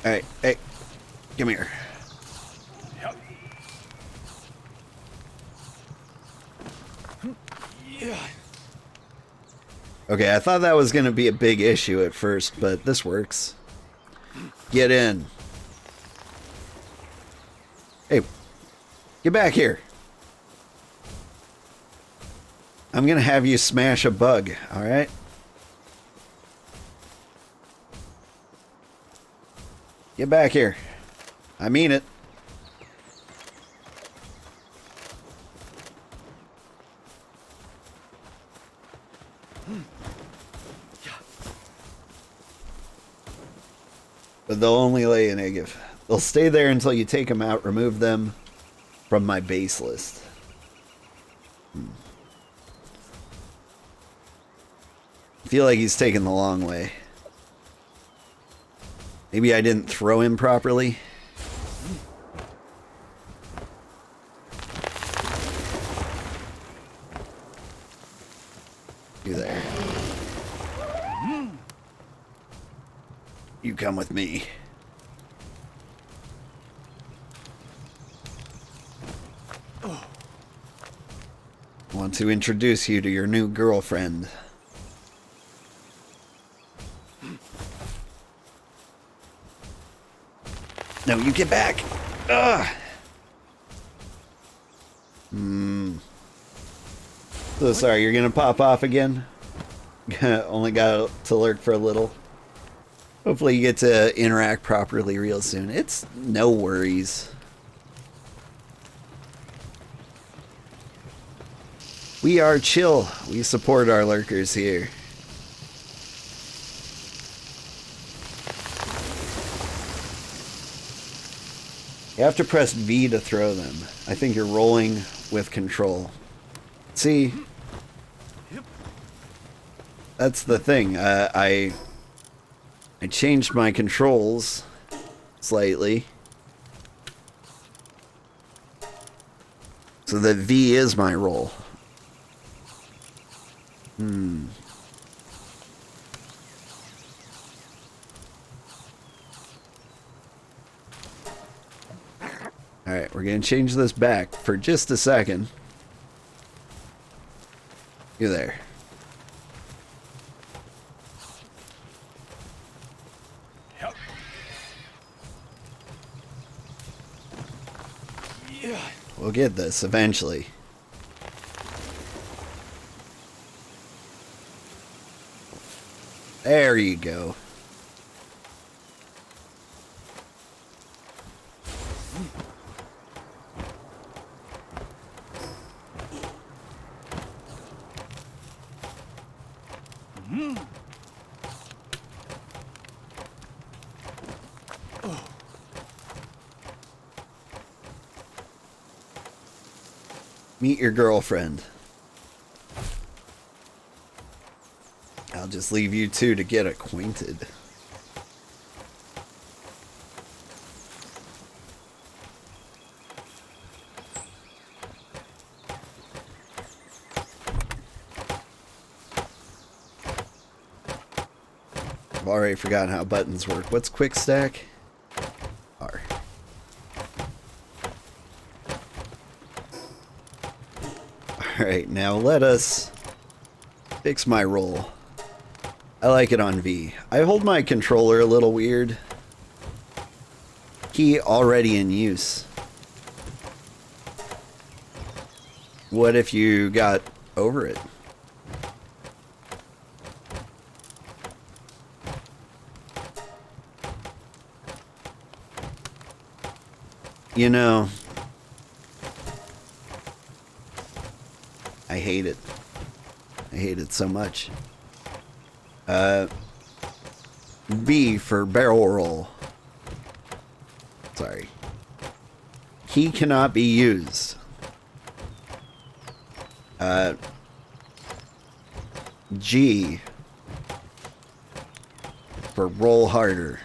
Alright, hey, come here. Okay, I thought that was going to be a big issue at first, but this works. Get in. Hey, get back here. I'm going to have you smash a bug, alright? Get back here. I mean it. But they'll only lay an egg if... They'll stay there until you take them out, remove them from my base list. I feel like he's taking the long way. Maybe I didn't throw him properly. You there. You come with me. I want to introduce you to your new girlfriend. No, you get back. Ugh. So sorry, you're gonna pop off again? Only got to lurk for a little. Hopefully you get to interact properly real soon. It's no worries. We are chill. We support our lurkers here. You have to press V to throw them. I think you're rolling with control. See? That's the thing. I changed my controls slightly. So that V is my roll. Alright, we're going to change this back for just a second. You there. Yep. Yeah. We'll get this eventually. There you go. Meet your girlfriend. I'll just leave you two to get acquainted. I've already forgotten how buttons work. What's quick stack? R. Alright, now let us fix my roll. I like it on V. I hold my controller a little weird. Key already in use. What if you got over it? You know, I hate it. I hate it so much. B for barrel roll. Sorry. Key cannot be used. G for roll harder.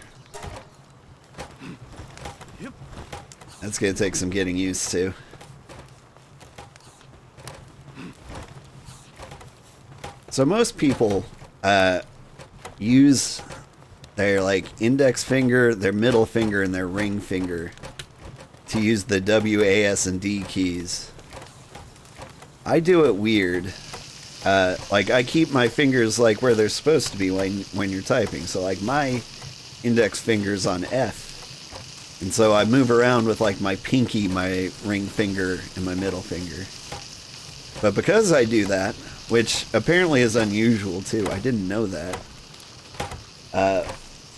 Yep. That's gonna take some getting used to. So most people use their like index finger, their middle finger, and their ring finger to use the W, A, S, and D keys. I do it weird. Like I keep my fingers like where they're supposed to be when you're typing. So like my index finger's on F, and so I move around with like my pinky, my ring finger, and my middle finger. But because I do that, which apparently is unusual too, I didn't know that.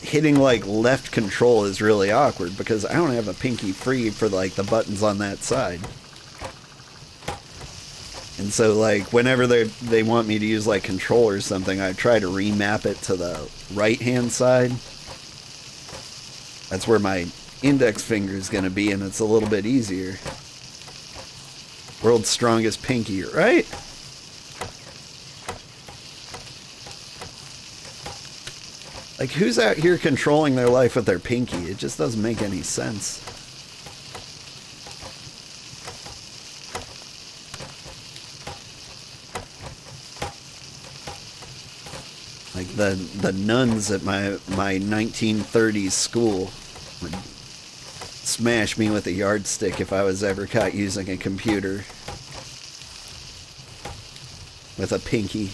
Hitting like left control is really awkward because I don't have a pinky free for like the buttons on that side. And so like whenever they want me to use like control or something, I try to remap it to the right hand side. That's where my index finger is going to be, and it's a little bit easier. World's strongest pinky, right? Like, who's out here controlling their life with their pinky? It just doesn't make any sense. Like, the nuns at my 1930s school would smash me with a yardstick if I was ever caught using a computer with a pinky,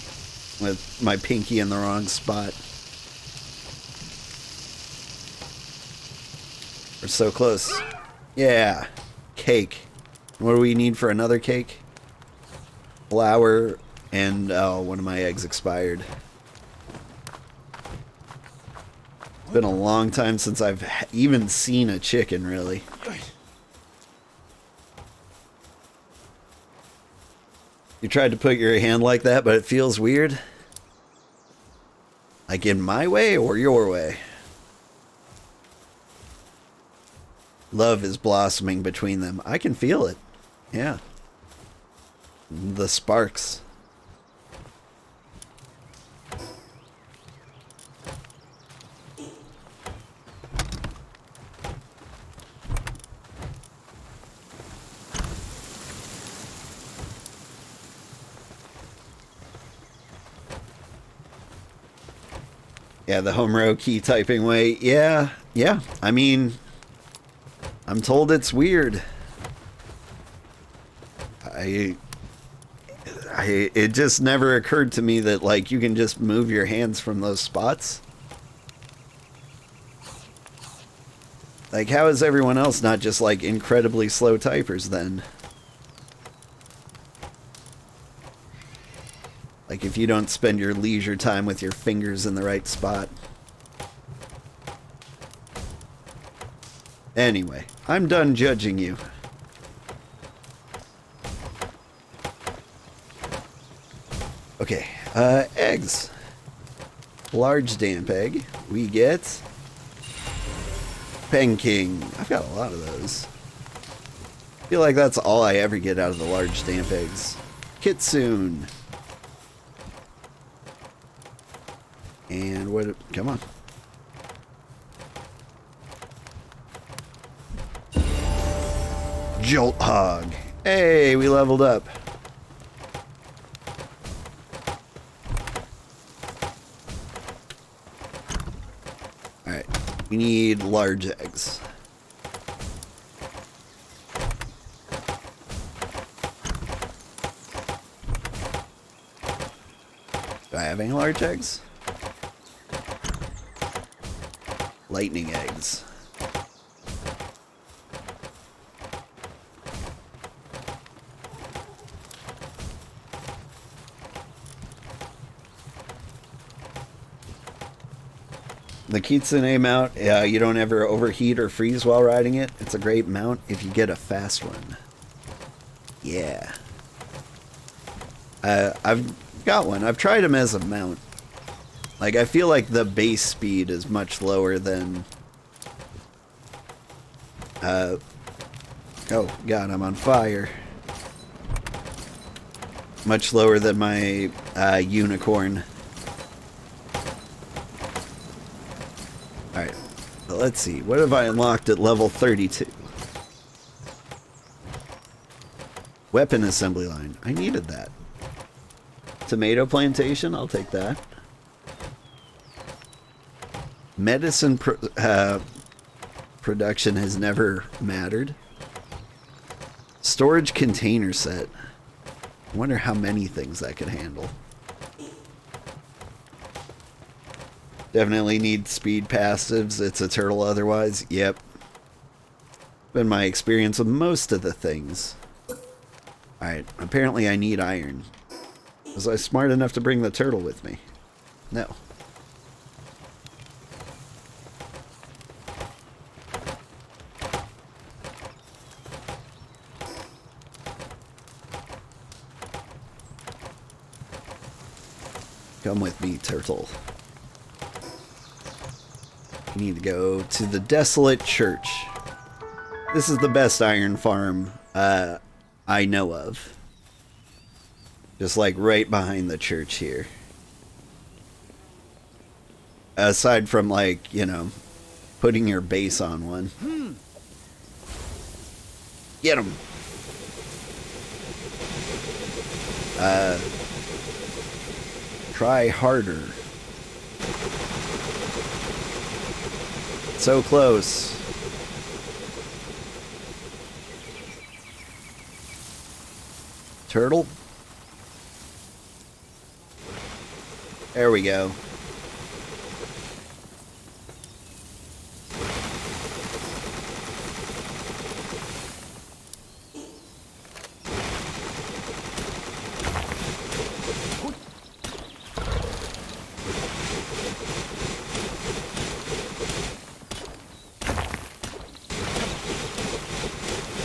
with my pinky in the wrong spot. We're so close. Yeah. Cake. What do we need for another cake? Flour and, oh, one of my eggs expired. It's been a long time since I've even seen a chicken, really. You tried to put your hand like that, but it feels weird? Like in my way or your way? Love is blossoming between them. I can feel it. Yeah. The sparks. Yeah, the home row key typing way. Yeah. I mean, I'm told it's weird. It just never occurred to me that, like, you can just move your hands from those spots. Like, how is everyone else not just, like, incredibly slow typers then? Like, if you don't spend your leisure time with your fingers in the right spot. Anyway, I'm done judging you. Okay, eggs. Large damp egg. We get Pen King. I've got a lot of those. I feel like that's all I ever get out of the large damp eggs. Kitsune. And what? Come on. Jolt Hog. Hey, we leveled up. Alright, we need large eggs. Do I have any large eggs? Lightning eggs. The Kitsune mount, you don't ever overheat or freeze while riding it. It's a great mount if you get a fast one. Yeah. I've got one. I've tried them as a mount. Like, I feel like the base speed is much lower than... oh, God, I'm on fire. Much lower than my unicorn. Alright, let's see. What have I unlocked at level 32? Weapon assembly line. I needed that. Tomato plantation, I'll take that. Medicine production has never mattered. Storage container set. I wonder how many things that could handle. Definitely need speed passives. It's a turtle otherwise. Yep. Been my experience with most of the things. Alright, apparently I need iron. Was I smart enough to bring the turtle with me? No. Come with me, turtle. We need to go to the desolate church. This is the best iron farm I know of. Just like right behind the church here. Aside from like, you know, putting your base on one. Get him. Try harder. So close. Turtle? There we go.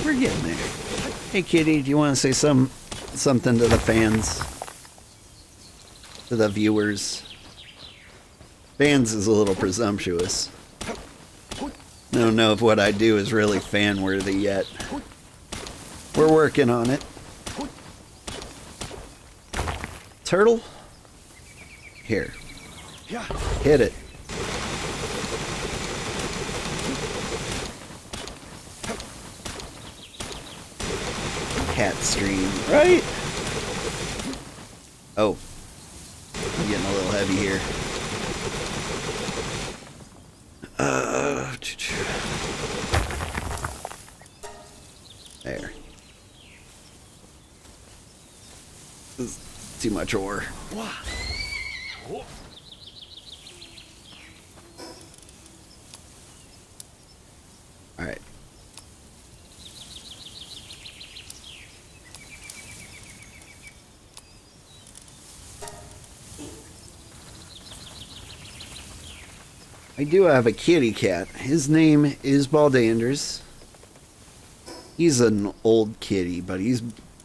We're getting there. Hey kitty, do you want to say something to the fans? To the viewers? Fans is a little presumptuous. I don't know if what I do is really fan worthy yet. We're working on it. Turtle? Here. Hit it. Cat stream, right? Oh. I'm getting a little heavy here. There. This is too much ore. Alright. I do have a kitty cat. His name is Baldanders. He's an old kitty, but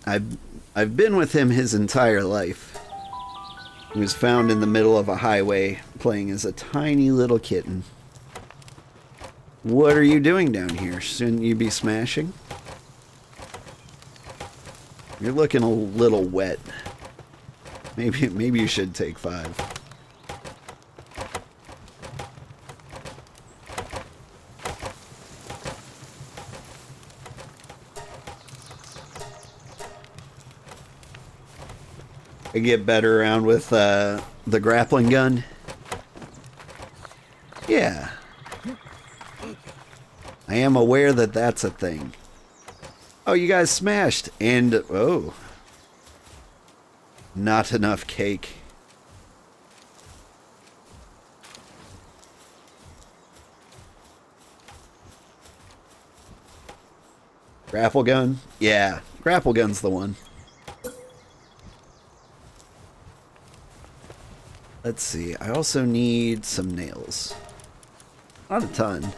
I've been with him his entire life. He was found in the middle of a highway playing as a tiny little kitten. What are you doing down here? Shouldn't you be smashing? You're looking a little wet. Maybe you should take 5. I get better around with the grappling gun. Yeah. I am aware that that's a thing. Oh, you guys smashed. And, oh. Not enough cake. Grapple gun? Yeah, grapple gun's the one. Let's see, I also need some nails. Not a ton.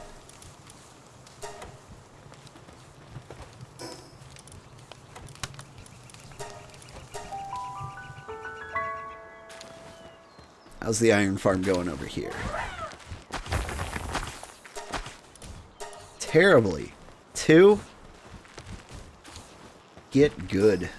How's the iron farm going over here? Terribly. 2? Get good.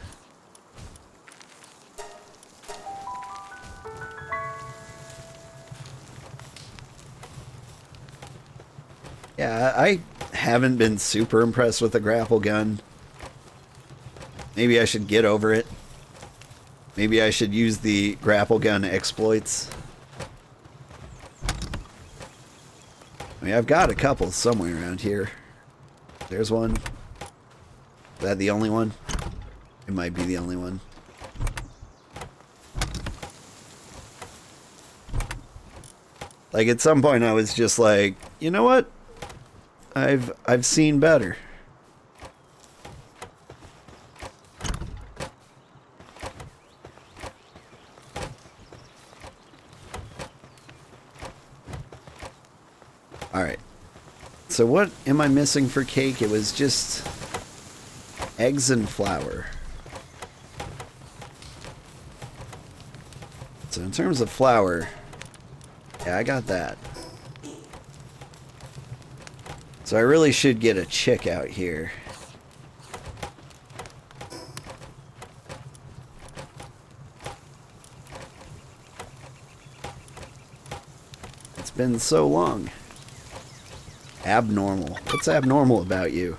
Yeah, I haven't been super impressed with the grapple gun. Maybe I should get over it. Maybe I should use the grapple gun exploits. I mean, I've got a couple somewhere around here. There's one. Is that the only one? It might be the only one. Like, at some point I was just like, you know what? I've seen better. Alright. So what am I missing for cake? It was just eggs and flour. So in terms of flour, yeah, I got that. So I really should get a chick out here. It's been so long. Abnormal. What's abnormal about you?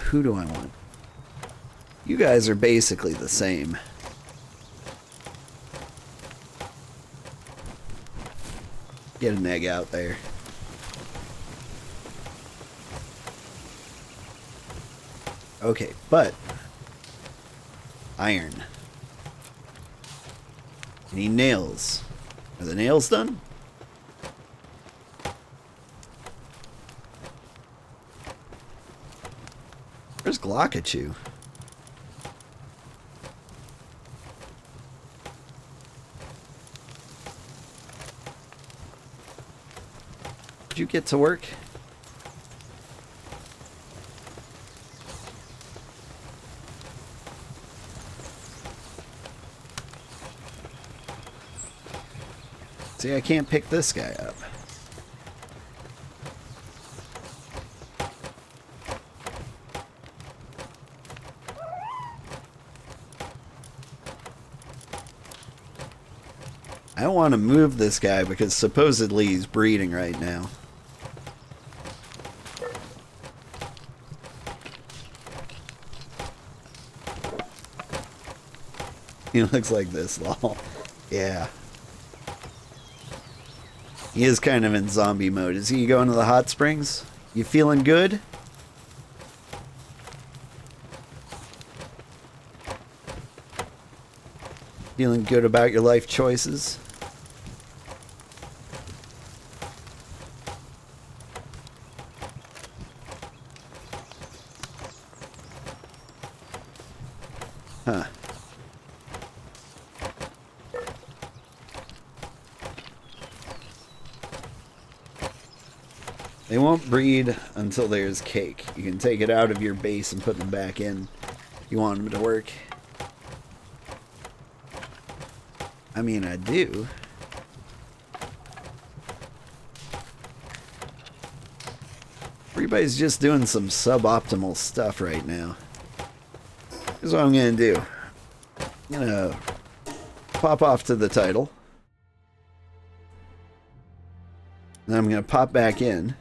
Who do I want? You guys are basically the same. Get an egg out there. Okay, but iron. I need nails. Are the nails done? Where's Glockachu? Did you get to work? See, I can't pick this guy up. I don't want to move this guy because supposedly he's breeding right now. He looks like this, lol. Yeah. He is kind of in zombie mode. Is he going to the hot springs? You feeling good? Feeling good about your life choices? Huh. They won't breed until there's cake. You can take it out of your base and put them back in if you want them to work. I mean, I do. Everybody's just doing some suboptimal stuff right now. Here's what I'm going to do. I'm going to pop off to the title. Then I'm going to pop back in.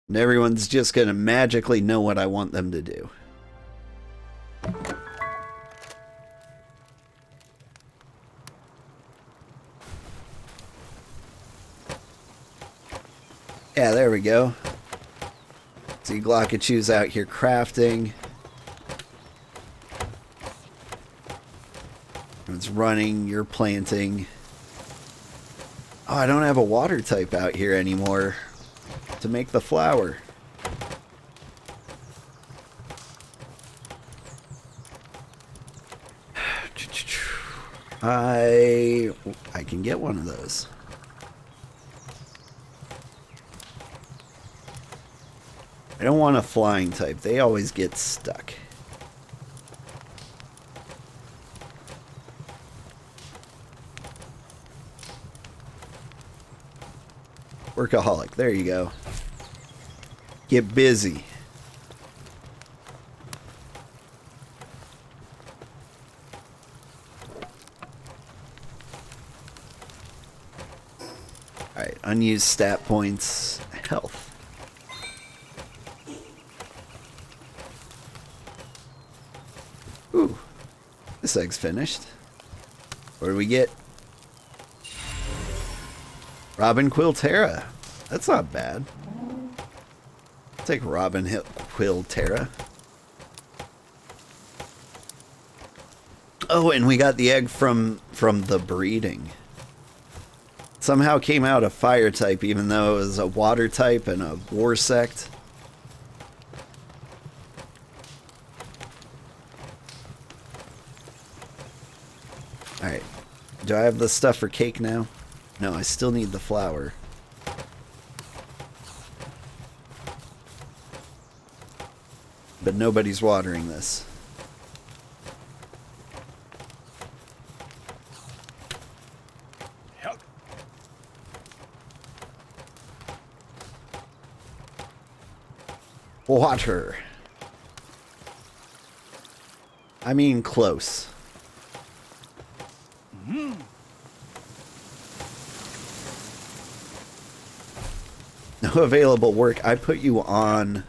And everyone's just going to magically know what I want them to do. Yeah, there we go. See Glockachu's out here crafting. It's running, you're planting. Oh, I don't have a water type out here anymore to make the flour. I can get one of those. I don't want a flying type. They always get stuck. Workaholic. There you go. Get busy. Alright, Unused stat points. Health. Ooh. This egg's finished. What do we get? Robin Quilterra. That's not bad. I'll take Robin Quilterra. Oh, and we got the egg from the breeding. Somehow came out a fire type, even though it was a water type and a war sect. Alright. Do I have the stuff for cake now? No, I still need the flour. But nobody's watering this. Yep. Water. I mean, close. No available work. I put you on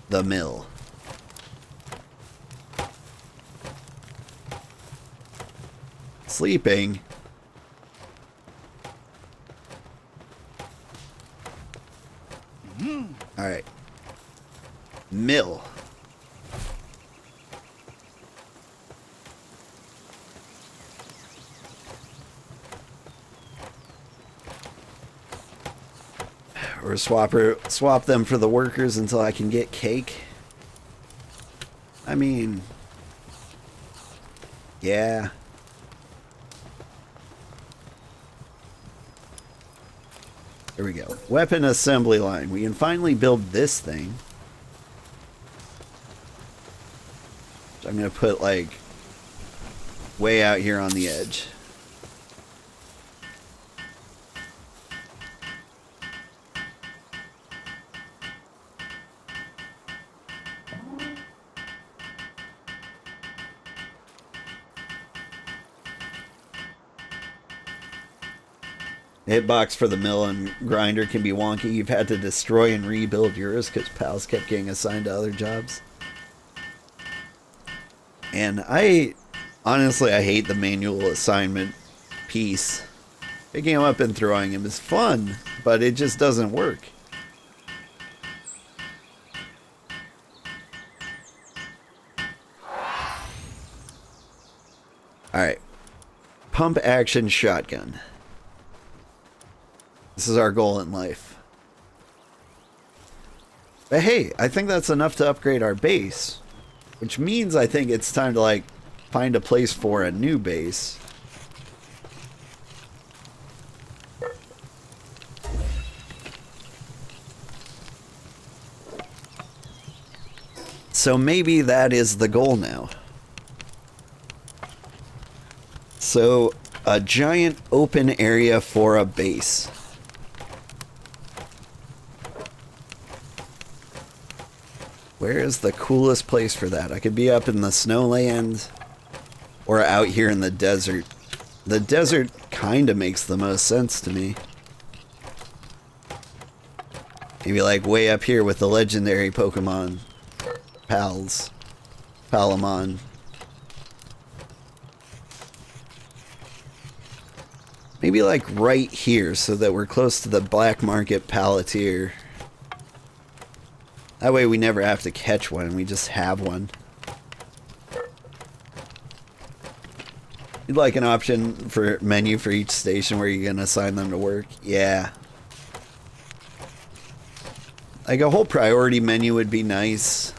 the mill. Sleeping. All right. Mill. Or swap them for the workers until I can get cake. I mean, yeah. There we go. Weapon assembly line. We can finally build this thing. So I'm going to put like way out here on the edge. Hitbox for the mill and grinder can be wonky. You've had to destroy and rebuild yours because pals kept getting assigned to other jobs. And honestly, I hate the manual assignment piece. Picking him up and throwing him is fun, but it just doesn't work. Alright. Pump action shotgun. This is our goal in life. But hey, I think that's enough to upgrade our base. Which means I think it's time to like find a place for a new base. So maybe that is the goal now. So a giant open area for a base. Where is the coolest place for that? I could be up in the snowland or out here in the desert. The desert kind of makes the most sense to me. Maybe like way up here with the legendary Pokemon. Palamon. Maybe like right here so that we're close to the black market Palatier. That way we never have to catch one, we just have one. You'd like an option for menu for each station where you're gonna assign them to work? Yeah. Like a whole priority menu would be nice.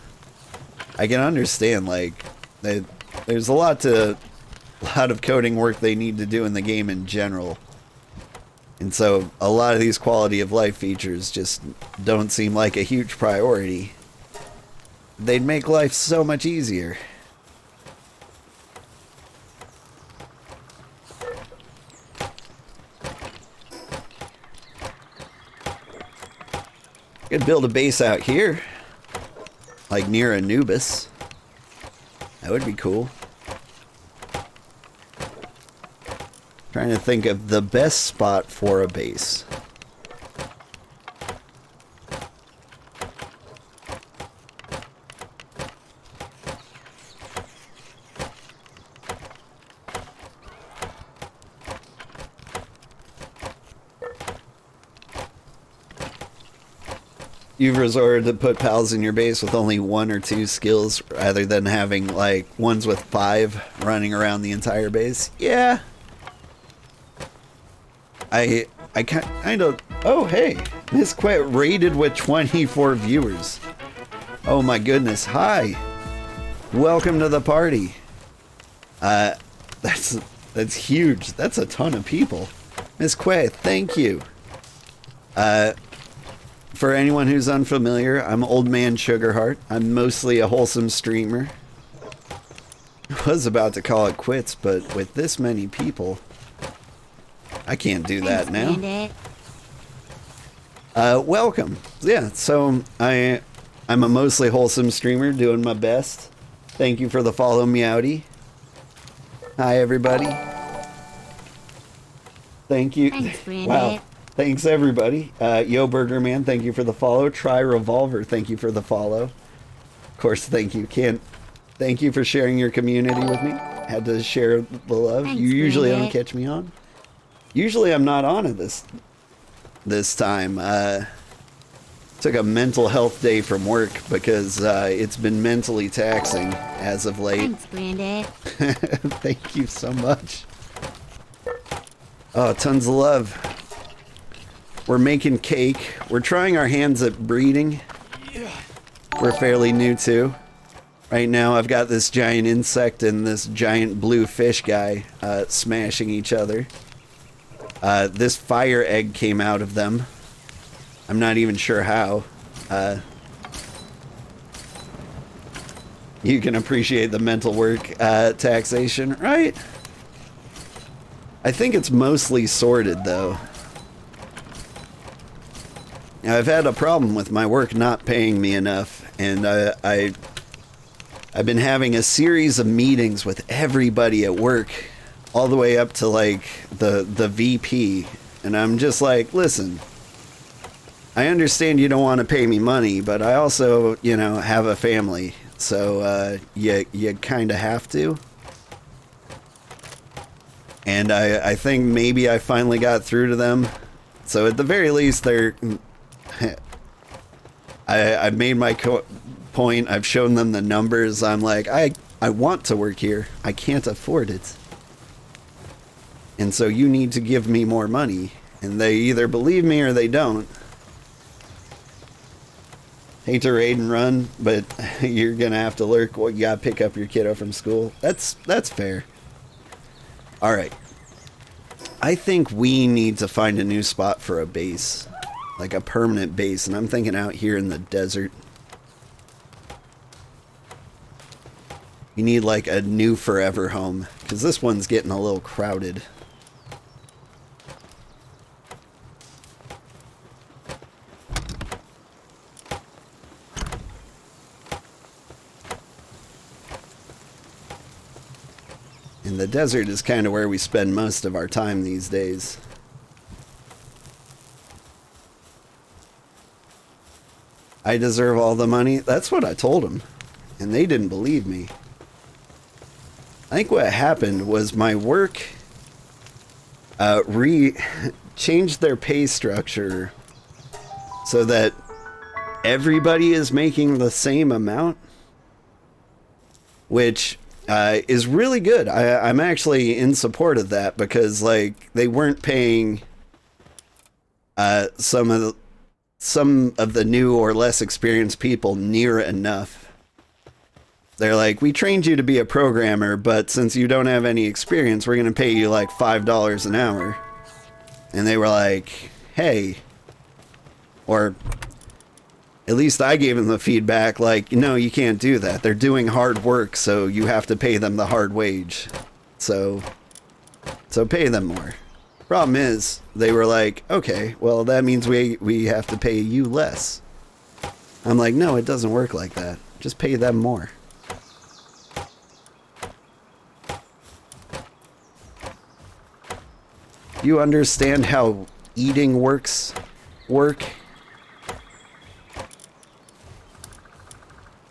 I can understand, like, there's a lot of coding work they need to do in the game in general. And so a lot of these quality of life features just don't seem like a huge priority. They'd make life so much easier. Could build a base out here, like near Anubis. That would be cool. Trying to think of the best spot for a base. you've resorted to put pals in your base with only 1 or 2 skills rather than having like ones with 5 running around the entire base. Yeah. I kind of... Oh, hey. Miss Quet rated with 24 viewers. Oh my goodness. Hi. Welcome to the party. That's huge. That's a ton of people. Miss Quay, thank you. For anyone who's unfamiliar, I'm Old Man Sugarheart. I'm mostly a wholesome streamer. I was about to call it quits, but with this many people, I can't do that now. Welcome. Yeah, so I'm a mostly wholesome streamer doing my best. Thank you for the follow, Meowdy. Hi, everybody. Thank you. Thanks, Brandon. Wow. Thanks, everybody. Yo, Burger Man, thank you for the follow. Try Revolver, thank you for the follow. Of course, thank you. Thank you for sharing your community with me. Had to share the love. Thanks, You usually Brandon. don't catch me on. Usually I'm not on at this time. Took a mental health day from work because it's been mentally taxing as of late. Thanks, Brandon. Thank you so much. Oh, tons of love. We're making cake. We're trying our hands at breeding. We're fairly new too. Right now I've got this giant insect and this giant blue fish guy smashing each other. This fire egg came out of them. I'm not even sure how. You can appreciate the mental work taxation, right? I think it's mostly sorted though. Now, I've had a problem with my work not paying me enough, and I've been having a series of meetings with everybody at work, all the way up to like the VP, and I'm just like, listen, I understand you don't want to pay me money, but I also, you know, have a family, so you kind of have to. And I think maybe I finally got through to them. So at the very least, they're... I've made my point. I've shown them the numbers. I'm like, I want to work here. I can't afford it. And so you need to give me more money. And they either believe me or they don't. Hate to raid and run, but you're going to have to lurk. Well, you got to pick up your kiddo from school. That's fair. All right. I think we need to find a new spot for a base. Like a permanent base, and I'm thinking out here in the desert. You need like a new forever home, because this one's getting a little crowded. And the desert is kind of where we spend most of our time these days. I deserve all the money. That's what I told them. And they didn't believe me. I think what happened was my work changed their pay structure so that everybody is making the same amount, which is really good. I'm actually in support of that because like they weren't paying some of the new or less experienced people near enough. They're like, we trained you to be a programmer, but since you don't have any experience, we're going to pay you like $5 an hour. And they were like, hey, or at least I gave them the feedback like, no, you can't do that. They're doing hard work, so you have to pay them the hard wage. So pay them more. Problem is, they were like, okay, well, that means we have to pay you less. I'm like, no, it doesn't work like that. Just pay them more. You understand how eating work?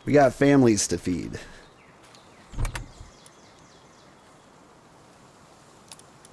We got families to feed.